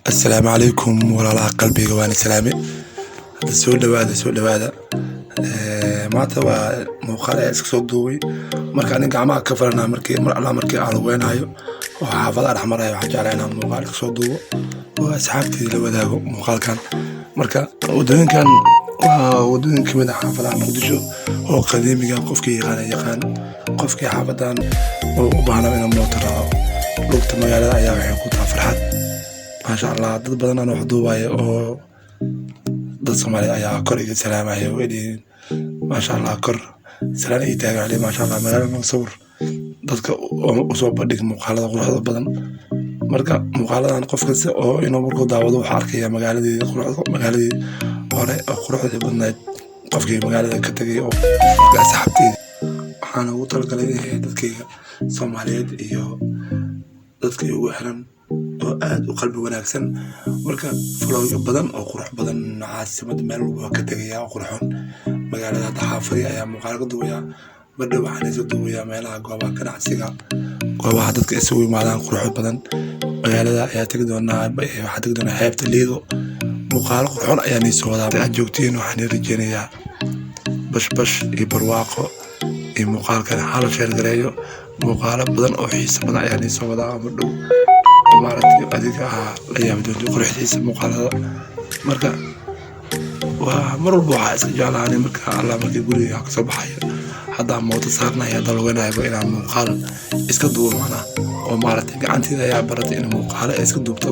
السلام عليكم ولا قلبي وانا سلامي soo dhawaada maanta waa muuqaal ay iska soo duubay marka aniga gacmaha ka faranaa markii aan weynayo oo xaafadaha dhex marayo waxaan jeclahay inaan muuqaal iska soo duubo oo asxaabteyda la wadaago muuqaalkan marka wadooyinkan waa wadooyin kamid ah xaafadaha Muqdisho oo qadiimiga qofkii yaqaan qofkii xaafadan oo u baahnaa inuu mooto raaco lugta magaalada ayaa waxay ku tahay farxad maasha Allah dad badan aan wax duubayo oo dad Soomaali ayaa kor iga salaamayo weedin maasha Allah kor salaan ay taagay maasha Allah magaalada sawir dadka oo soo bandhig muuqaalada quruxda badan marka muuqaaladan qof kasta oo inuu markuu daawado waxa arkaya magaaladii hore oo quruxda badnayd qofkii magaalada ka tagay oo asxaabteyda waxaan ugu talagalay dadkayga Soomaaliyeed iyo dadka ugu xiran oo aad u qalbi wanaagsan marka flow badan oo qurux badan caasimada meel walba ka tagaya qurxoon magaalada xaafadii ayaa muuqaal ka duubaya badda waxaan isoo duubaya meelaha goobaha ganacsiga goobaha dadka isugu yimaadaan qurux badan magaalada ayaa tagi doonaa waxaa tagi doonaa xeebta Liido muuqaal qurxoon ayaa soo wadaa aad joogtiin waxaan rajeynayaa bash iyo barwaaqo iyo muuqaalkan hal sheer gareeyo muuqaalo badan oo xiiso badan ayaa soo wadaa badhow maaragtay adiga la yaabdo quruxdiisa muuqaalada marka waa mar walba waxa iska jeclaanay marka alla markii guriga ka soo baxayo hadda mooto saarnaya dalwanaayba inaan muuqaal iska duubana oo maaragtay gacanteeda ayaa baratay in muuqaal iska duubto